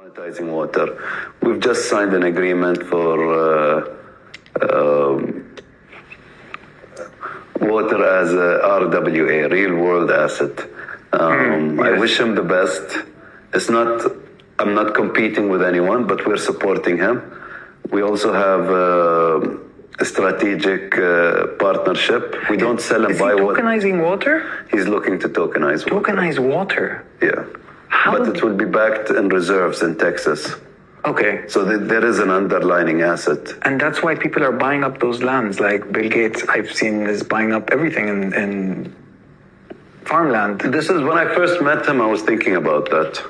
Monetizing water. We've just signed an agreement for water as a RWA, real world asset. Yes. I wish him the best. I'm not competing with anyone, but we're supporting him. We also have a strategic partnership. We don't sell and buy water. Tokenizing water? He's looking to tokenize water. Tokenize water? Yeah. But it will be backed in reserves in Texas. Okay. So there is an underlying asset. And that's why people are buying up those lands. Like Bill Gates, I've seen, is buying up everything in farmland. This is when I first met him, I was thinking about that.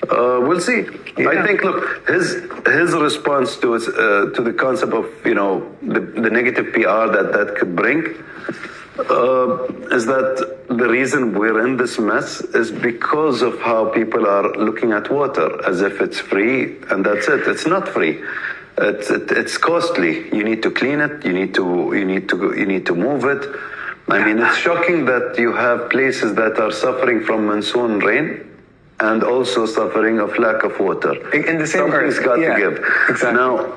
We'll see. Yeah. I think, look, his response to the concept of, the negative PR that could bring is that the reason we're in this mess is because of how people are looking at water as if it's free and that's it. It's not free. It's costly. You need to clean it. You need to move it. I mean, it's shocking that you have places that are suffering from monsoon rain and also suffering of lack of water. In the same Something's got to give. Exactly. Now,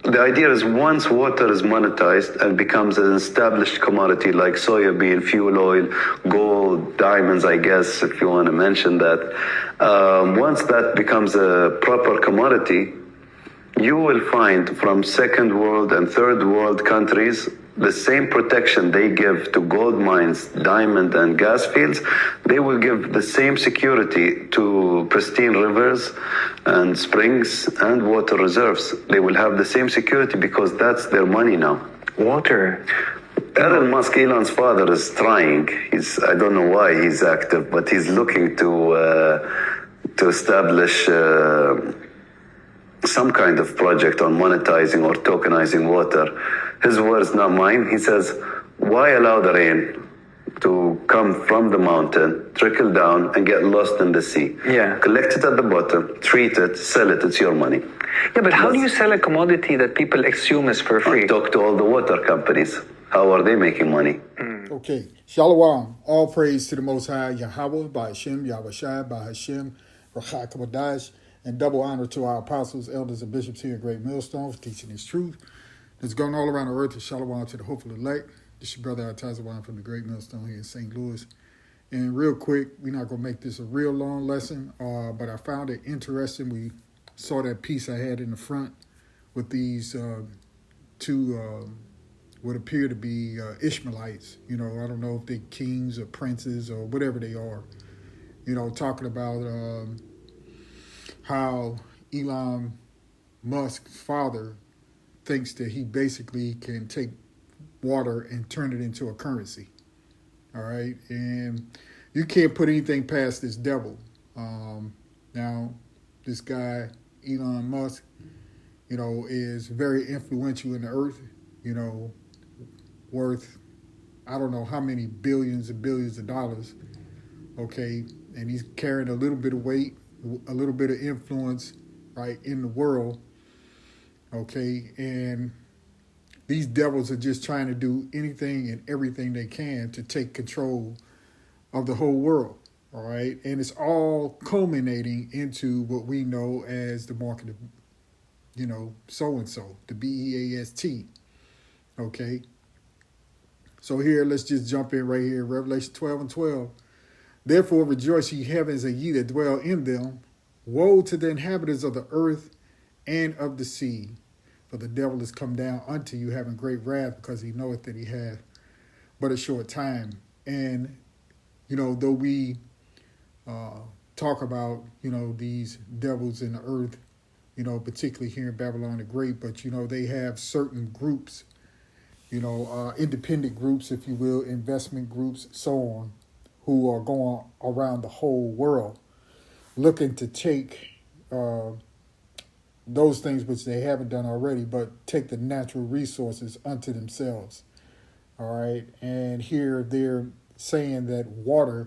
the idea is once water is monetized and becomes an established commodity like soybean, fuel oil, gold, diamonds, I guess, if you want to mention that, once that becomes a proper commodity, you will find from second world and third world countries the same protection they give to gold mines, diamond and gas fields, they will give the same security to pristine rivers and springs and water reserves. They will have the same security because that's their money now. Water. Elon Musk, Elon's father, is trying. I don't know why he's active, but he's looking to establish some kind of project on monetizing or tokenizing water. His words, not mine. He says, why allow the rain to come from the mountain, trickle down, and get lost in the sea? Yeah. Collect it at the bottom, treat it, sell it, it's your money. Yeah, but how do you sell a commodity that people assume is for free? I talk to all the water companies. How are they making money? Okay. Shalom. All praise to the Most High, Yahweh, by Hashem, Yahushai, by Hashem, Rachak Kabadash, and double honor to our apostles, elders, and bishops here at Great Millstone for teaching His truth. It's going all around the earth. Shalom to the hopeful elect. This is your brother Atazawan from the Great Millstone here in St. Louis. And real quick, we're not going to make this a real long lesson, but I found it interesting. We saw that piece I had in the front with these two what appear to be Ishmaelites. I don't know if they're kings or princes or whatever they are. Talking about how Elon Musk's father thinks that he basically can take water and turn it into a currency. All right. And you can't put anything past this devil. Now, this guy, Elon Musk, is very influential in the earth, worth, I don't know how many billions and billions of dollars. Okay. And he's carrying a little bit of weight, a little bit of influence, right, in the world. Okay, and these devils are just trying to do anything and everything they can to take control of the whole world, all right? And it's all culminating into what we know as the market of, so-and-so, the BEAST, okay? So here, let's just jump in right here, Revelation 12:12. Therefore rejoice ye heavens and ye that dwell in them. Woe to the inhabitants of the earth and of the sea. For the devil is come down unto you, having great wrath, because he knoweth that he hath but a short time. And, though we talk about, these devils in the earth, particularly here in Babylon the Great, but, they have certain groups, independent groups, if you will, investment groups, so on, who are going around the whole world looking to take those things which they haven't done already, but take the natural resources unto themselves. All right. And here they're saying that water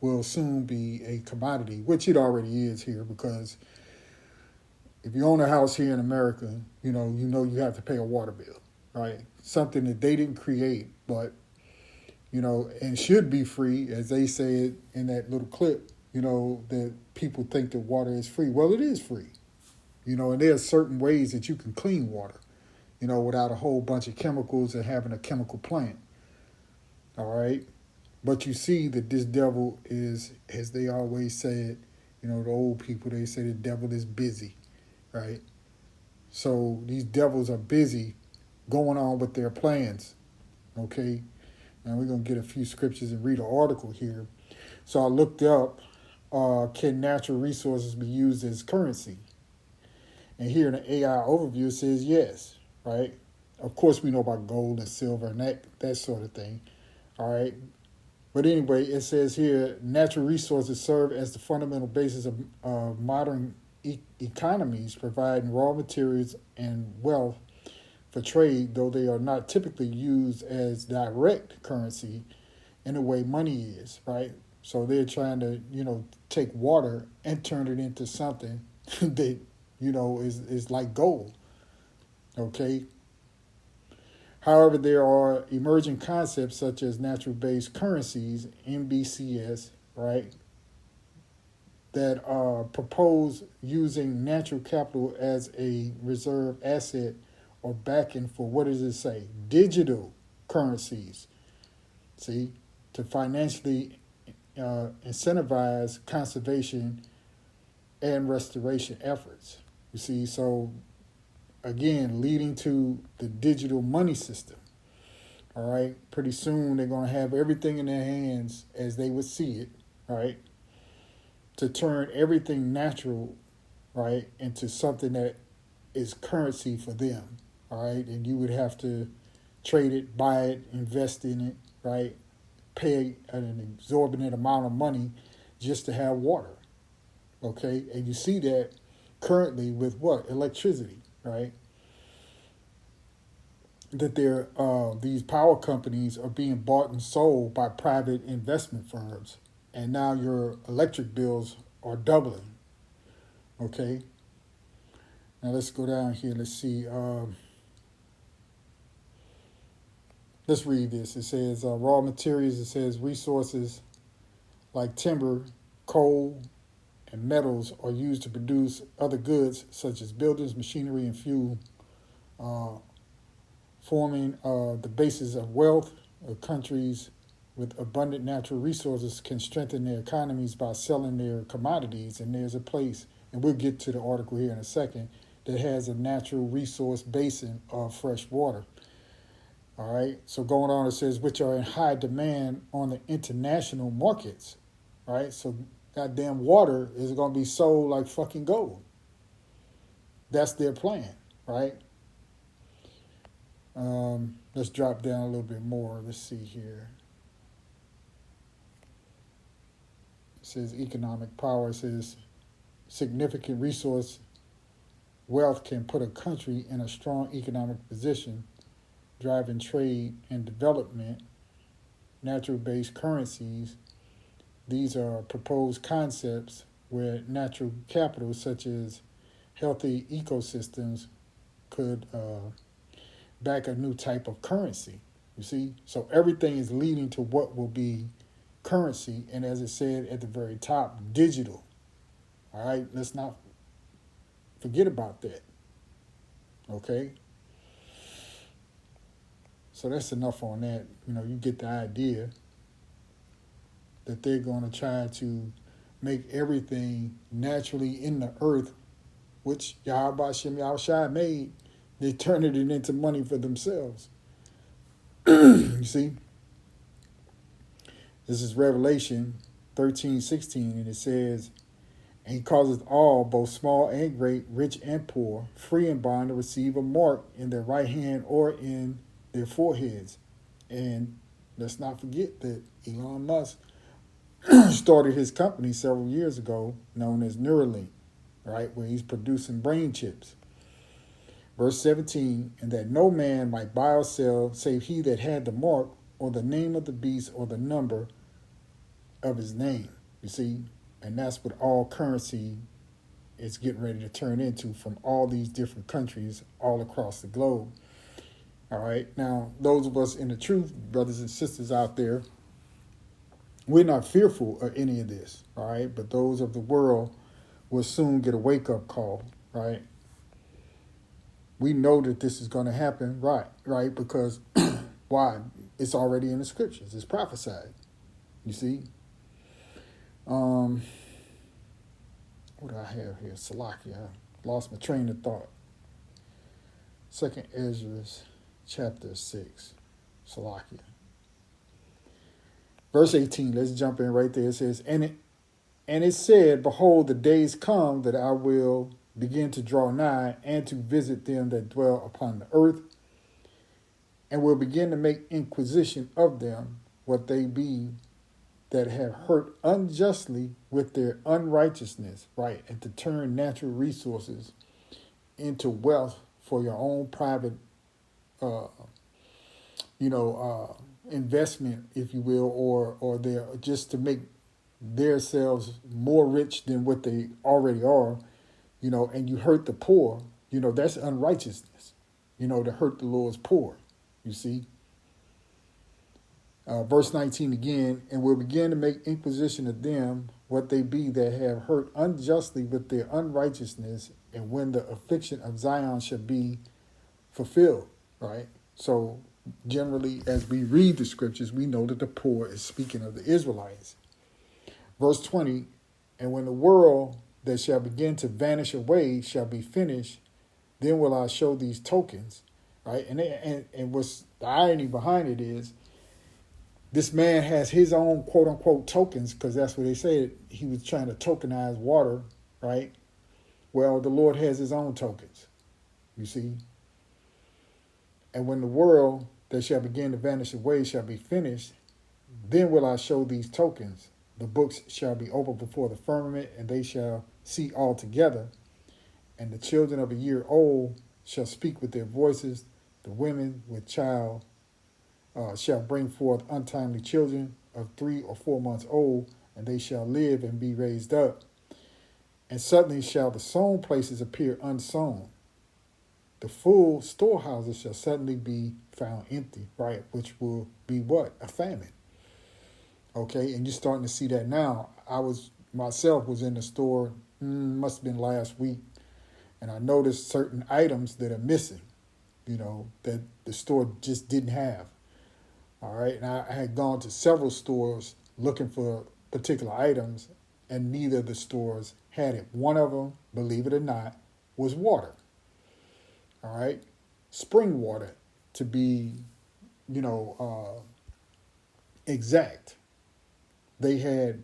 will soon be a commodity, which it already is here, because if you own a house here in America, you have to pay a water bill, right? Something that they didn't create, but, and should be free, as they say it in that little clip, that people think that water is free. Well, it is free, and there are certain ways that you can clean water, without a whole bunch of chemicals and having a chemical plant. All right. But you see that this devil is, as they always said, the old people, they say the devil is busy, right? So these devils are busy going on with their plans, okay? Now we're going to get a few scriptures and read an article here. So I looked up, can natural resources be used as currency? And here in the AI overview, it says yes, right? Of course, we know about gold and silver and that sort of thing, all right? But anyway, it says here, natural resources serve as the fundamental basis of modern economies, providing raw materials and wealth for trade, though they are not typically used as direct currency in the way money is, right? So they're trying to, take water and turn it into something that, is like gold, okay? However, there are emerging concepts such as natural-based currencies, NBCS, right, that propose using natural capital as a reserve asset or backing for, what does it say, digital currencies, see, to financially incentivize conservation and restoration efforts. You see, so again, leading to the digital money system. All right. Pretty soon they're going to have everything in their hands as they would see it, right? To turn everything natural, right, into something that is currency for them. All right. And you would have to trade it, buy it, invest in it, right? Pay an exorbitant amount of money just to have water. Okay. And you see that currently with what? Electricity. Right, that these power companies are being bought and sold by private investment firms, and now your electric bills are doubling. Okay, now let's go down here. Let's see. Let's read this. It says raw materials. It says resources like timber, coal, and metals are used to produce other goods such as buildings, machinery, and fuel, forming the basis of wealth. Countries with abundant natural resources can strengthen their economies by selling their commodities, and there's a place, and we'll get to the article here in a second, that has a natural resource basin of fresh water. All right, so going on, it says, which are in high demand on the international markets. All right, so goddamn water is going to be sold like fucking gold. That's their plan, right? Let's drop down a little bit more. Let's see here. It says economic power. It says significant resource wealth can put a country in a strong economic position, driving trade and development. Natural-based currencies. These are proposed concepts where natural capital, such as healthy ecosystems, could back a new type of currency. You see? So everything is leading to what will be currency. And as it said at the very top, digital. All right? Let's not forget about that. Okay? So that's enough on that. You get the idea that they're going to try to make everything naturally in the earth, which Yahweh Shem Yahushua made, they turn it into money for themselves. You see? This is Revelation 13:16, and it says, and he causeth all, both small and great, rich and poor, free and bond, to receive a mark in their right hand or in their foreheads. And let's not forget that Elon Musk started his company several years ago known as Neuralink, right, where he's producing brain chips. Verse 17, and that no man might buy or sell save he that had the mark or the name of the beast or the number of his name. You see, and that's what all currency is getting ready to turn into from all these different countries all across the globe. All right, now those of us in the truth, brothers and sisters out there, We're not fearful of any of this, all right? But those of the world will soon get a wake-up call, right? We know that this is going to happen, right? Because why? It's already in the scriptures. It's prophesied. You see? What do I have here? Salakia. I lost my train of thought. 2nd Ezra chapter 6. Salakia. Verse 18, let's jump in right there. It says, And it said, Behold, the days come that I will begin to draw nigh and to visit them that dwell upon the earth, and will begin to make inquisition of them, what they be that have hurt unjustly with their unrighteousness, right? And to turn natural resources into wealth for your own private, investment, if you will, or they're just to make themselves more rich than what they already are, and you hurt the poor, that's unrighteousness, to hurt the Lord's poor, you see. Verse 19 again, and will begin to make inquisition of them, what they be that have hurt unjustly with their unrighteousness, and when the affliction of Zion shall be fulfilled, right? So generally, as we read the scriptures, we know that the poor is speaking of the Israelites. Verse 20, and when the world that shall begin to vanish away shall be finished, then will I show these tokens, right? And what's the irony behind it is, this man has his own quote unquote tokens, because that's what they said. He was trying to tokenize water, right? Well, the Lord has his own tokens, you see. And when the world that shall begin to vanish away shall be finished, then will I show these tokens. The books shall be opened before the firmament, and they shall see all together. And the children of a year old shall speak with their voices. The women with child shall bring forth untimely children of 3 or 4 months old, and they shall live and be raised up. And suddenly shall the sown places appear unsown. The full storehouses shall suddenly be found empty, right? Which will be what? A famine. Okay, and you're starting to see that now. I was in the store, must have been last week, and I noticed certain items that are missing, that the store just didn't have. All right, and I had gone to several stores looking for particular items, and neither of the stores had it. One of them, believe it or not, was water. All right, spring water to be, exact. They had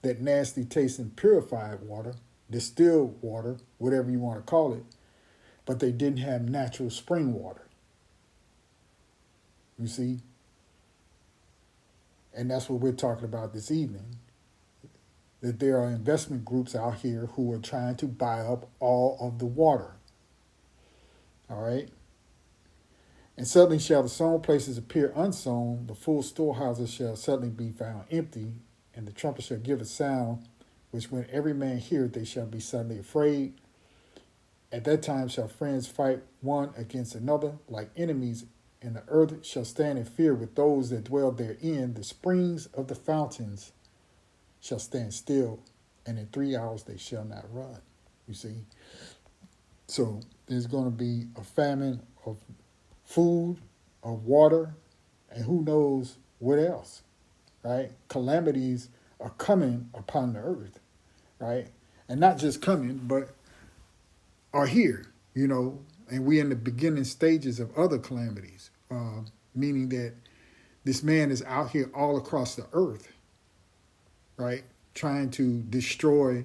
that nasty tasting purified water, distilled water, whatever you want to call it, but they didn't have natural spring water. You see? And that's what we're talking about this evening, that there are investment groups out here who are trying to buy up all of the water. All right? And suddenly shall the sown places appear unsown, the full storehouses shall suddenly be found empty, and the trumpet shall give a sound, which when every man heareth, they shall be suddenly afraid. At that time shall friends fight one against another, like enemies, and the earth shall stand in fear with those that dwell therein. The springs of the fountains shall stand still, and in 3 hours they shall not run. You see? So there's going to be a famine of food, of water, and who knows what else, right? Calamities are coming upon the earth, right? And not just coming, but are here, and we're in the beginning stages of other calamities, meaning that this man is out here all across the earth, right? Trying to destroy,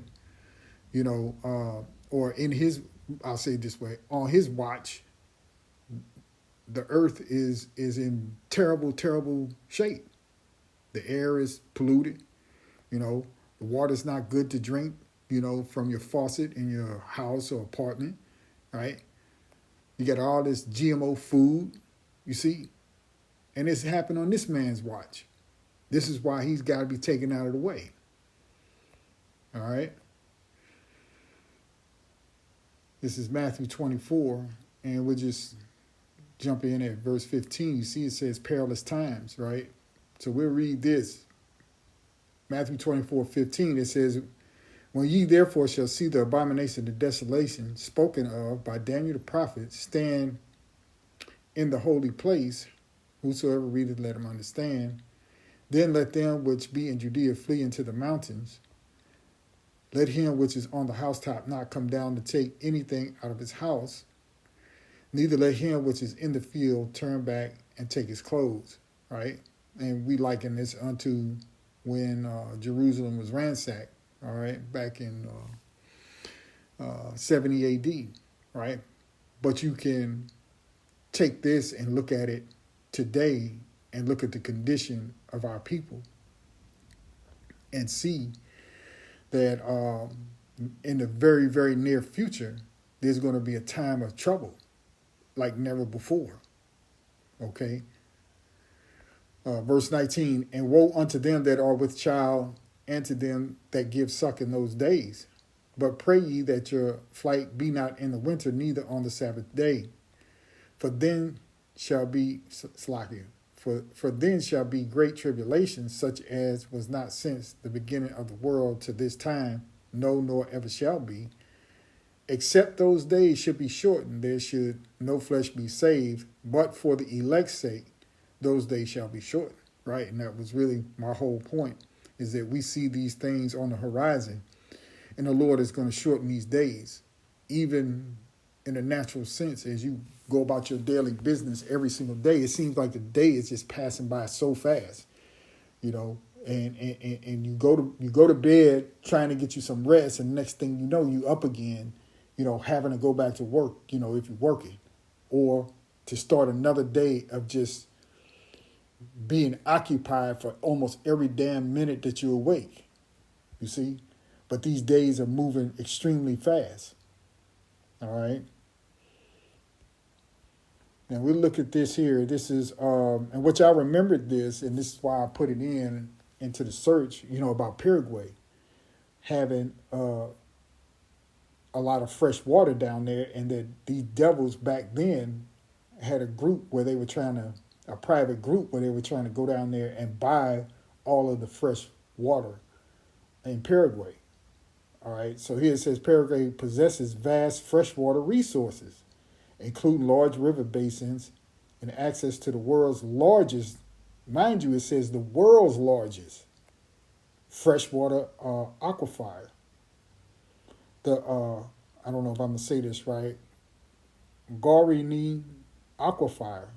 or in his, I'll say it this way, on his watch, the earth is in terrible, terrible shape. The air is polluted, the water's not good to drink, from your faucet in your house or apartment, right? You got all this GMO food, you see, and it's happened on this man's watch. This is why he's got to be taken out of the way. All right? This is Matthew 24, and we'll just jump in at verse 15. You see it says perilous times, right? So we'll read this, Matthew 24:15, it says, when ye therefore shall see the abomination of desolation spoken of by Daniel the prophet stand in the holy place, whosoever readeth, let him understand. Then let them which be in Judea flee into the mountains. Let him which is on the housetop not come down to take anything out of his house. Neither let him which is in the field turn back and take his clothes. Right? And we liken this unto when Jerusalem was ransacked. All right, back in 70 AD. Right? But you can take this and look at it today and look at the condition of our people and see that in the very, very near future, there's going to be a time of trouble like never before. Okay? Verse 19, and woe unto them that are with child and to them that give suck in those days. But pray ye that your flight be not in the winter, neither on the Sabbath day. For then shall be, for then shall be great tribulation, such as was not since the beginning of the world to this time, no, nor ever shall be. Except those days should be shortened, there should no flesh be saved, but for the elect's sake, those days shall be shortened. Right? And that was really my whole point, is that we see these things on the horizon, and the Lord is going to shorten these days, even in a natural sense. As you go about your daily business every single day, it seems like the day is just passing by so fast, you know. And you go to bed trying to get you some rest, and next thing you know, you up again, you know, having to go back to work, you know, if you're working, or to start another day of just being occupied for almost every damn minute that you're awake. You see? But these days are moving extremely fast. All right? Now we look at this here. This is, and which I remembered this, and this is why I put it into the search, you know, about Paraguay having a lot of fresh water down there, and that these devils back then had a group where they were a private group where they were trying to go down there and buy all of the fresh water in Paraguay. All right, so here it says Paraguay possesses vast freshwater resources, including large river basins and access to the world's largest, mind you, it says the world's largest freshwater aquifer. I don't know if I'm going to say this right, Guarani aquifer.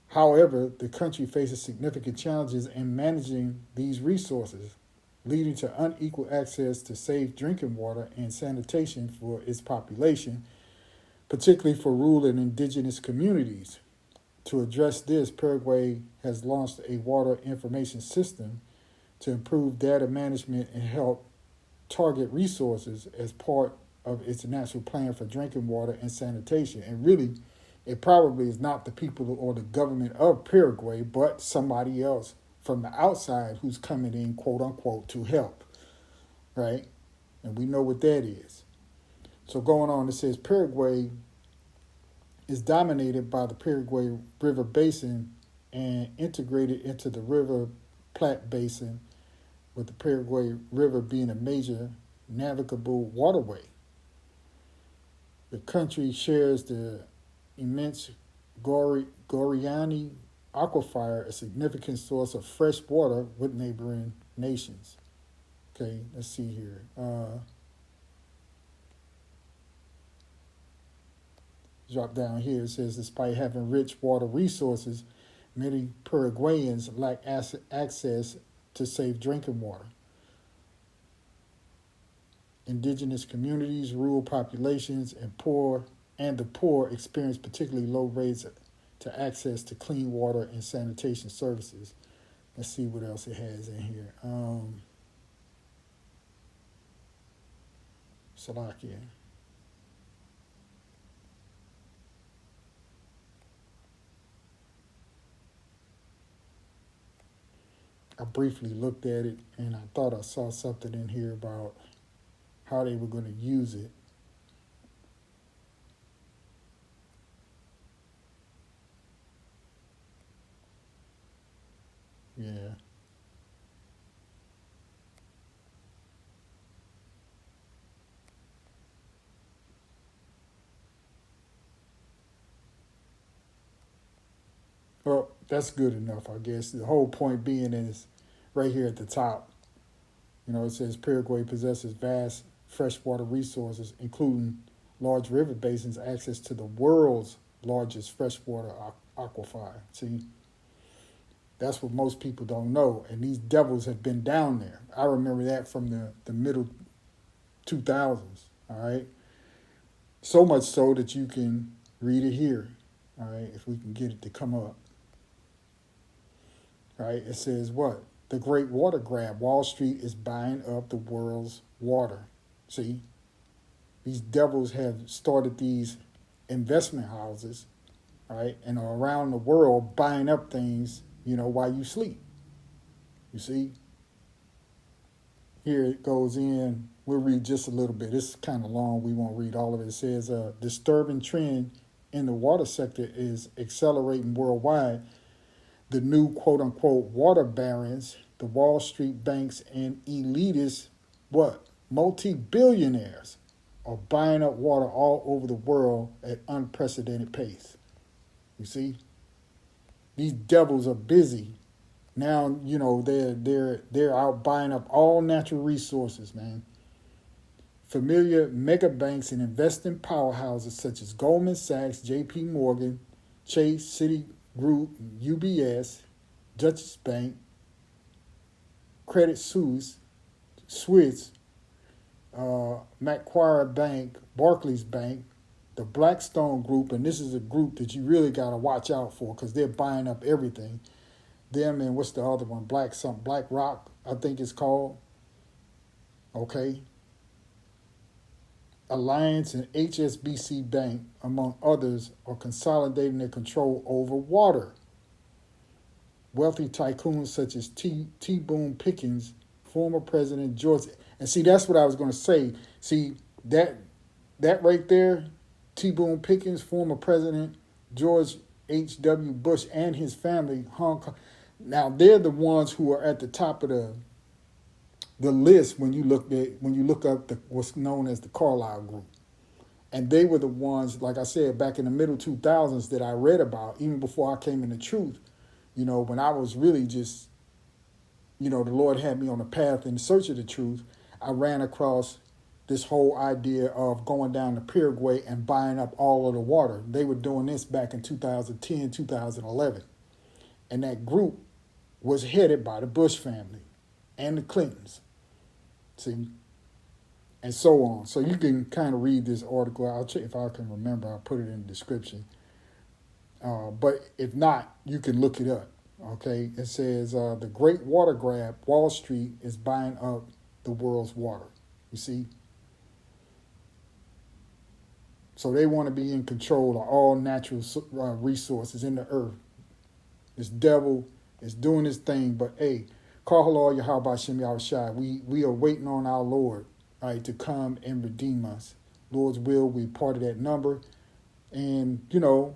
However, the country faces significant challenges in managing these resources, leading to unequal access to safe drinking water and sanitation for its population, particularly for rural and indigenous communities. To address this, Paraguay has launched a water information system to improve data management and help target resources as part of its national plan for drinking water and sanitation. And really, it probably is not the people or the government of Paraguay, but somebody else from the outside who's coming in, quote unquote, to help, right? And we know what that is. So going on, it says Paraguay is dominated by the Paraguay River Basin and integrated into the River Plate Basin, with the Paraguay River being a major navigable waterway. The country shares the immense Guarani aquifer, a significant source of fresh water, with neighboring nations. Okay, let's see here. Drop down here, it says, despite having rich water resources, many Paraguayans lack access to safe drinking water. Indigenous communities, rural populations, and the poor experience particularly low rates to access to clean water and sanitation services. Let's see what else it has in here. Slovakia. I briefly looked at it, and I thought I saw something in here about how they were going to use it. Yeah. that's good enough, I guess. The whole point being is right here at the top. You know, it says Paraguay possesses vast freshwater resources, including large river basins, access to the world's largest freshwater aquifer. See, that's what most people don't know. And these devils have been down there. I remember that from the middle 2000s, all right? So much so that you can read it here, all right, if we can get it to come up. All right, it says what? The great water grab. Wall Street is buying up the world's water. See, these devils have started these investment houses, right, and are around the world buying up things, you know, while you sleep. You see? Here it goes in. We'll read just a little bit. It's kind of long. We won't read all of it. It says a disturbing trend in the water sector is accelerating worldwide. The new quote-unquote water barons, the Wall Street banks and elitists, what? Multi-billionaires are buying up water all over the world at unprecedented pace. You see? These devils are busy. Now, you know, they're out buying up all natural resources, man. Familiar mega banks and investing powerhouses such as Goldman Sachs, JP Morgan, Chase, Citigroup, UBS, Deutsche Bank, Credit Suisse, Macquarie Bank, Barclays Bank, the Blackstone Group, and this is a group that you really got to watch out for because they're buying up everything. Them and what's the other one? BlackRock, I think it's called. Okay. Alliance and HSBC Bank, among others, are consolidating their control over water. Wealthy tycoons such as T-Boone Pickens, former President George, and see, that's what I was going to say. See, that right there, T-Boone Pickens, former President George H.W. Bush and his family, Hong Kong. Now they're the ones who are at the top of the list when you look up what's known as the Carlyle Group. And they were the ones, like I said, back in the middle 2000s that I read about, even before I came into truth, you know, when I was really just, you know, the Lord had me on a path in search of the truth. I ran across this whole idea of going down to Paraguay and buying up all of the water. They were doing this back in 2010, 2011. And that group was headed by the Bush family and the Clintons. See? And so on. So you can kind of read this article. I'll check if I can remember. I'll put it in the description. But if not, you can look it up. Okay? It says, the great water grab, Wall Street is buying up the world's water. You see? So they want to be in control of all natural resources in the earth. This devil is doing his thing, but hey, Kahal Yahweh Shem Yahushai, we are waiting on our Lord, right, to come and redeem us. Lord's will, we part of that number. And, you know,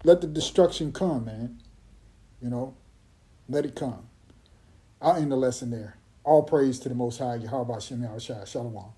let the destruction come, man. You know, let it come. I'll end the lesson there. All praise to the Most High, Yahweh Shem Yahushai. Shalom.